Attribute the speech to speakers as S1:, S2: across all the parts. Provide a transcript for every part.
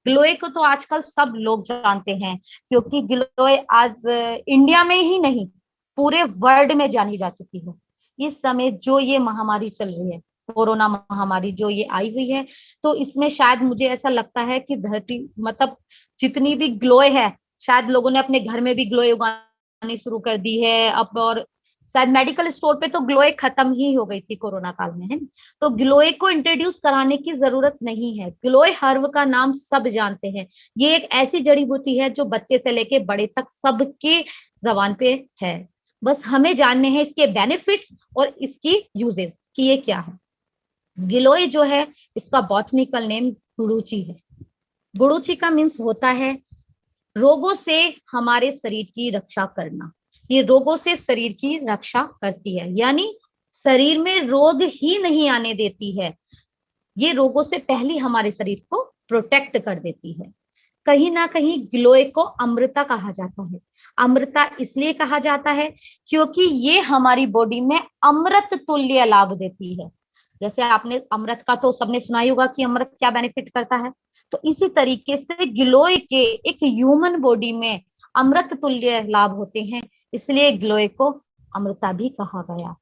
S1: गिलोय को तो आजकल सब लोग जानते हैं, क्योंकि गिलोय आज इंडिया में ही नहीं पूरे वर्ल्ड में जानी जा चुकी है। इस समय जो ये महामारी चल रही है, कोरोना महामारी जो ये आई हुई है, तो इसमें शायद मुझे ऐसा लगता है कि धरती मतलब जितनी भी ग्लोय है, शायद लोगों ने अपने घर में भी ग्लोय उगानी शुरू कर दी है अब। और शायद मेडिकल स्टोर पे तो ग्लोय खत्म ही हो गई थी कोरोना काल में, है। तो ग्लोय को इंट्रोड्यूस कराने की जरूरत नहीं है। ग्लोय हर्ब का नाम सब जानते हैं। ये एक ऐसी जड़ी बूटी है जो बच्चे से लेके बड़े तक सबके जबान पे है। बस हमें जानने हैं इसके बेनिफिट्स और इसकी यूजेस कि ये क्या है। गिलोय जो है, इसका बॉटनिकल नेम गुड़ूची है। गुड़ूची का मीन्स होता है रोगों से हमारे शरीर की रक्षा करना। ये रोगों से शरीर की रक्षा करती है, यानी शरीर में रोग ही नहीं आने देती है। ये रोगों से पहले हमारे शरीर को प्रोटेक्ट कर देती है। कहीं ना कहीं गिलोय को अमृता कहा जाता है। अमृता इसलिए कहा जाता है क्योंकि ये हमारी बॉडी में अमृत तुल्य लाभ देती है। जैसे आपने अमृत का तो सबने सुना ही होगा कि अमृत क्या बेनिफिट करता है, तो इसी तरीके से गिलोय के एक ह्यूमन बॉडी में अमृत तुल्य लाभ होते हैं, इसलिए गिलोय को अमृता भी कहा गया।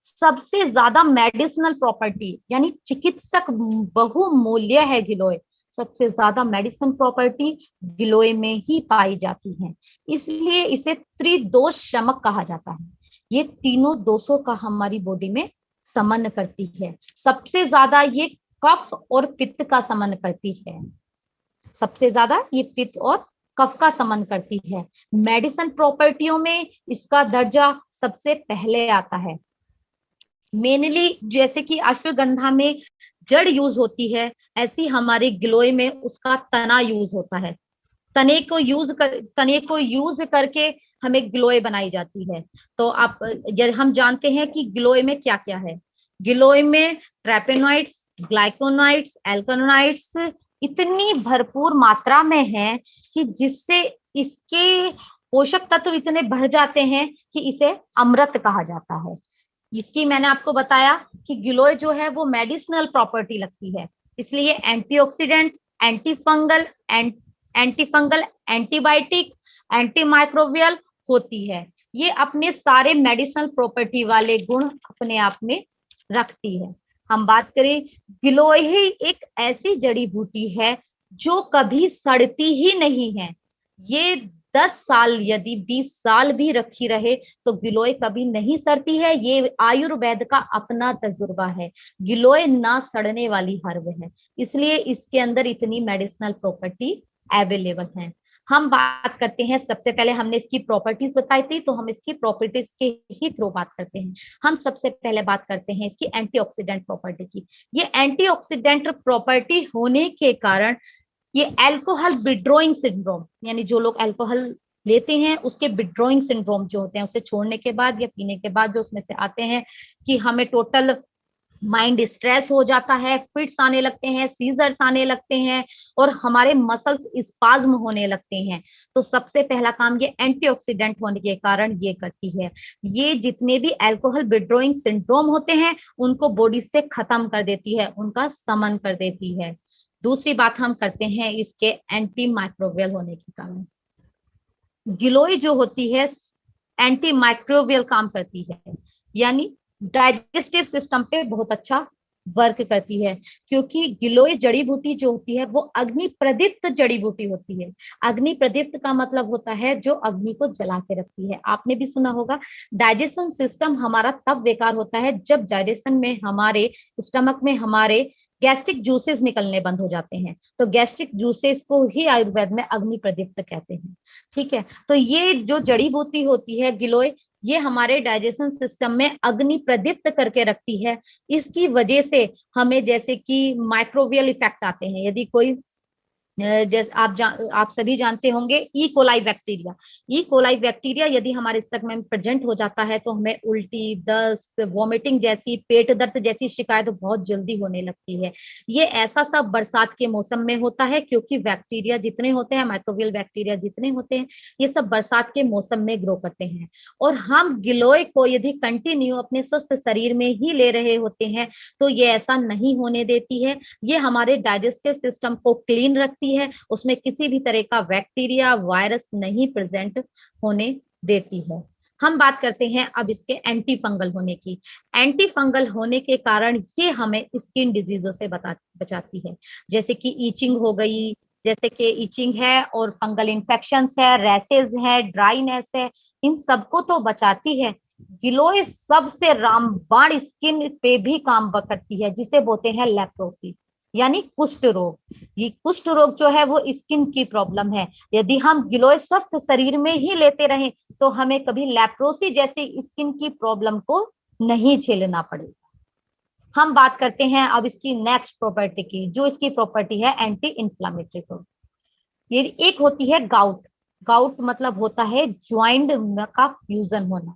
S1: सबसे ज्यादा मेडिसिनल प्रॉपर्टी यानी चिकित्सक बहुमूल्य है गिलोय। सबसे ज्यादा मेडिसिन प्रॉपर्टी गिलोय में ही पाई जाती है, इसलिए इसे त्रिदोष शमक कहा जाता है। ये तीनों दोषों का हमारी बॉडी में समन करती है। सबसे ज्यादा ये कफ और पित्त का समन करती है। सबसे ज्यादा ये पित्त और कफ का समन करती है। मेडिसिन प्रॉपर्टियों में इसका दर्जा सबसे पहले आता है। मेनली जैसे कि अश्वगंधा में जड़ यूज होती है, ऐसी हमारे गिलोय में उसका तना यूज होता है। तने को यूज करके हमें गिलोय बनाई जाती है। तो आप हम जानते हैं कि गिलोय में क्या क्या है। गिलोय में ट्रेपेनोइड्स, ग्लाइकोनाइड्स, एल्कनोनाइड्स इतनी भरपूर मात्रा में है कि जिससे इसके पोषक तत्व इतने बढ़ जाते हैं कि इसे अमृत कहा जाता है। इसकी मैंने आपको बताया कि गिलोय जो है वो मेडिसिनल प्रॉपर्टी लगती है, इसलिए antioxidant, antifungal, antifungal, antibiotic, antimicrobial होती है। ये अपने सारे मेडिसिनल प्रॉपर्टी वाले गुण अपने आप में रखती है। हम बात करें, गिलोय ही एक ऐसी जड़ी बूटी है जो कभी सड़ती ही नहीं है। ये 10 साल यदि 20 साल भी रखी रहे तो गिलोय कभी नहीं सड़ती है। ये आयुर्वेद का अपना तजुर्बा है। गिलोय ना सड़ने वाली हर्ब है, इसलिए इसके अंदर इतनी मेडिसिनल प्रॉपर्टी अवेलेबल है। हम बात करते हैं, सबसे पहले हमने इसकी प्रॉपर्टीज बताई थी, तो हम इसकी प्रॉपर्टीज के ही थ्रू बात करते हैं। हम सबसे पहले बात करते हैं इसकी एंटीऑक्सीडेंट प्रॉपर्टी की। ये एंटीऑक्सीडेंट प्रॉपर्टी होने के कारण ये अल्कोहल विड्रॉइंग सिंड्रोम, यानी जो लोग अल्कोहल लेते हैं उसके विड्रॉइंग सिंड्रोम जो होते हैं, उसे छोड़ने के बाद या पीने के बाद जो उसमें से आते हैं कि हमें टोटल माइंड स्ट्रेस हो जाता है, फिट्स आने लगते हैं, सीजर्स आने लगते हैं और हमारे मसल्स स्पाज्म होने लगते हैं। तो सबसे पहला काम ये एंटीऑक्सीडेंट होने के कारण ये करती है। ये जितने भी अल्कोहल विड्रॉइंग सिंड्रोम होते हैं उनको बॉडी से खत्म कर देती है, उनका समन कर देती है। दूसरी बात हम करते हैं इसके एंटी माइक्रोबियल होने के कारण। गिलोय जो होती है एंटी माइक्रोबियल काम करती है, यानी डाइजेस्टिव सिस्टम पे बहुत अच्छा वर्क करती है, क्योंकि गिलोय जड़ी बूटी जो होती है वो अग्नि प्रदीप्त जड़ी बूटी होती है। अग्नि प्रदीप्त का मतलब होता है जो अग्नि को जला के रखती है। आपने भी सुना होगा डाइजेशन सिस्टम हमारा तब बेकार होता है जब डाइजेशन में हमारे स्टमक में हमारे गैस्ट्रिक जूसेस निकलने बंद हो जाते हैं। तो गैस्ट्रिक जूसेस को ही आयुर्वेद में अग्नि प्रदीप्त कहते हैं। ठीक है, तो ये जो जड़ी बूटी होती है गिलोय, ये हमारे डाइजेशन सिस्टम में अग्नि प्रदीप्त करके रखती है। इसकी वजह से हमें जैसे कि माइक्रोबियल इफेक्ट आते हैं। यदि कोई जैसे आप सभी जानते होंगे E coli bacteria. E coli bacteria यदि हमारे स्टमक में प्रेजेंट हो जाता है तो हमें उल्टी, दस्त, वॉमिटिंग जैसी, पेट दर्द जैसी शिकायत बहुत जल्दी होने लगती है। ये ऐसा सब बरसात के मौसम में होता है, क्योंकि बैक्टीरिया जितने होते हैं, माइक्रोबियल बैक्टीरिया जितने होते हैं, ये सब बरसात के मौसम में ग्रो करते हैं। और हम गिलोय को यदि कंटिन्यू अपने स्वस्थ शरीर में ही ले रहे होते हैं तो ये ऐसा नहीं होने देती है। ये हमारे डाइजेस्टिव सिस्टम को क्लीन रखती होती है उसमें किसी भी तरह का बैक्टीरिया वायरस नहीं प्रेजेंट होने देती है। हम बात करते हैं अब इसके एंटी फंगल होने की। एंटी फंगल होने के कारण ये हमें स्किन डिजीजों से बचाती है, जैसे कि ईचिंग हो गई, जैसे कि ईचिंग है और फंगल इन्फेक्शंस है, रैसेस है, ड्राइनेस है, इन सबको तो बचाती है। गिलोय सबसे रामबाण स्किन पे भी काम करती है, जिसे बोलते हैं लेप्रोसी यानी कुष्ठ रोग। ये कुष्ठ रोग जो है वो स्किन की प्रॉब्लम है। यदि हम गिलोय स्वस्थ शरीर में ही लेते रहें तो हमें कभी लेप्रोसी जैसी स्किन की प्रॉब्लम को नहीं झेलना पड़ेगा। हम बात करते हैं अब इसकी नेक्स्ट प्रॉपर्टी की, जो इसकी प्रॉपर्टी है एंटी इंफ्लामेटरी प्रॉपर्टी। ये एक होती है गाउट। गाउट मतलब होता है ज्वाइंट का फ्यूजन होना,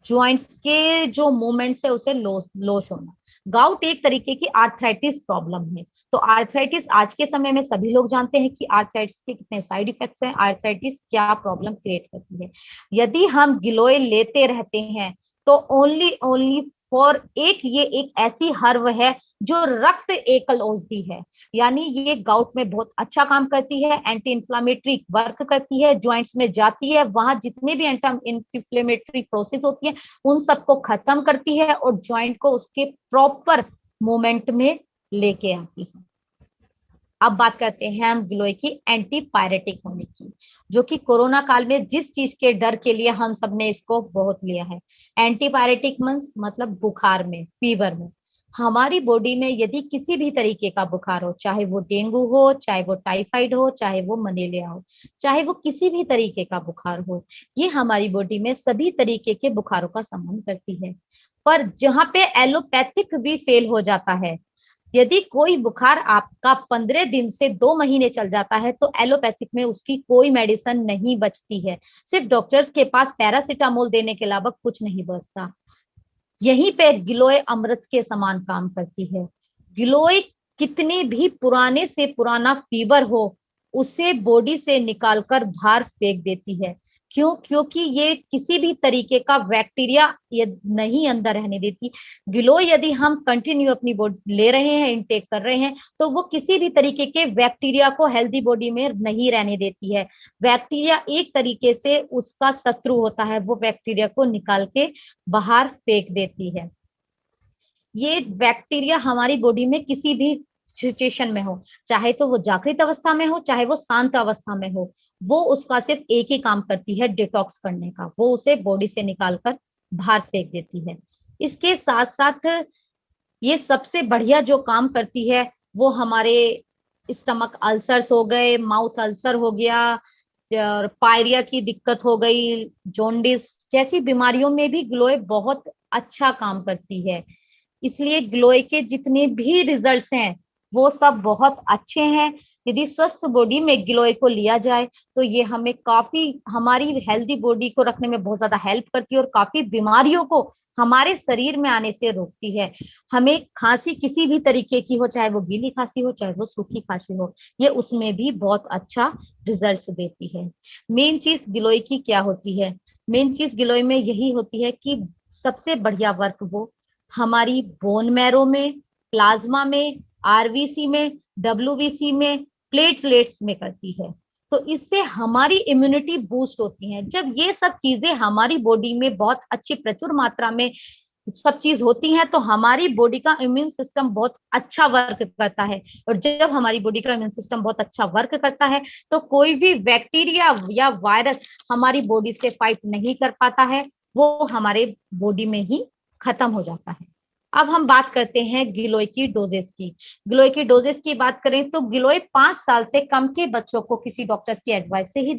S1: ज्वाइंट्स के जो मूवमेंट्स है उसे लोच होना। गाउट एक तरीके की आर्थराइटिस प्रॉब्लम है। तो आर्थराइटिस आज के समय में सभी लोग जानते हैं कि आर्थराइटिस के कितने साइड इफेक्ट्स हैं, आर्थराइटिस क्या प्रॉब्लम क्रिएट करती है। यदि हम गिलोय लेते रहते हैं तो ओनली फॉर ये एक ऐसी हर्ब है जो रक्त एकल औषधि है, यानी ये गाउट में बहुत अच्छा काम करती है, एंटी इंफ्लामेटरी वर्क करती है, ज्वाइंट्स में जाती है, वहां जितने भी एंटी इंफ्लेमेटरी प्रोसेस होती है उन सबको खत्म करती है और ज्वाइंट को उसके प्रॉपर मूवमेंट में लेके आती है। अब बात करते हैं हम गिलोय की एंटीपायरेटिक होने की, जो कि कोरोना काल में जिस चीज के डर के लिए हम सब ने इसको बहुत लिया है। एंटीपायरेटिक मतलब बुखार में, फीवर में। हमारी बॉडी में यदि किसी भी तरीके का बुखार हो, चाहे वो डेंगू हो, चाहे वो टाइफाइड हो, चाहे वो मलेरिया हो, चाहे वो किसी भी तरीके का बुखार हो, ये हमारी बॉडी में सभी तरीके के बुखारों का संबंध करती है। पर जहाँ पे एलोपैथिक भी फेल हो जाता है, यदि कोई बुखार आपका 15 दिन से 2 महीने चल जाता है तो एलोपैथिक में उसकी कोई मेडिसिन नहीं बचती है, सिर्फ डॉक्टर्स के पास पैरासिटामोल देने के अलावा कुछ नहीं बचता। यहीं पे गिलोय अमृत के समान काम करती है। गिलोय कितनी भी पुराने से पुराना फीवर हो उसे बॉडी से निकालकर बाहर फेंक देती है। क्यों? क्योंकि ये किसी भी तरीके का बैक्टीरिया ये नहीं अंदर रहने देती। गिलोय यदि हम कंटिन्यू अपनी बॉडी ले रहे हैं, इनटेक कर रहे हैं, तो वो किसी भी तरीके के बैक्टीरिया को हेल्दी बॉडी में नहीं रहने देती है। बैक्टीरिया एक तरीके से उसका शत्रु होता है, वो बैक्टीरिया को निकाल के बाहर फेंक देती है। ये बैक्टीरिया हमारी बॉडी में किसी भी सिचुएशन में हो, चाहे तो वो जागृत अवस्था में हो, चाहे वो शांत अवस्था में हो, वो उसका सिर्फ एक ही काम करती है, डिटॉक्स करने का। वो उसे बॉडी से निकालकर बाहर फेंक देती है। इसके साथ साथ ये सबसे बढ़िया जो काम करती है वो हमारे स्टमक अल्सर्स हो गए, माउथ अल्सर हो गया, और पायरिया की दिक्कत हो गई, जॉन्डिस जैसी बीमारियों में भी गिलोय बहुत अच्छा काम करती है। इसलिए गिलोय के जितने भी रिजल्ट्स हैं वो सब बहुत अच्छे हैं। यदि स्वस्थ बॉडी में गिलोय को लिया जाए तो ये हमें काफी हमारी हेल्दी बॉडी को रखने में बहुत ज्यादा हेल्प करती है और काफी बीमारियों को हमारे शरीर में आने से रोकती है। हमें खांसी किसी भी तरीके की हो, चाहे वो गीली खांसी हो, चाहे वो सूखी खांसी हो, ये उसमें भी बहुत अच्छा रिजल्ट देती है। मेन चीज गिलोय की क्या होती है? मेन चीज गिलोय में यही होती है कि सबसे बढ़िया वर्क वो हमारी बोन मैरो में, प्लाज्मा में, आरबीसी में, डब्ल्यूबीसी में, प्लेटलेट्स में करती है। तो इससे हमारी इम्यूनिटी बूस्ट होती है। जब ये सब चीजें हमारी बॉडी में बहुत अच्छी प्रचुर मात्रा में सब चीज होती हैं तो हमारी बॉडी का इम्यून सिस्टम बहुत अच्छा वर्क करता है। और जब हमारी बॉडी का इम्यून सिस्टम बहुत अच्छा वर्क करता है तो कोई भी बैक्टीरिया या वायरस हमारी बॉडी से फाइट नहीं कर पाता है, वो हमारे बॉडी में ही खत्म हो जाता है। अब हम बात करते हैं गिलोय की डोजेस की। गिलोय की डोजेस की बात करें तो गिलोय 5 साल से कम के बच्चों को किसी डॉक्टर्स की एडवाइस से ही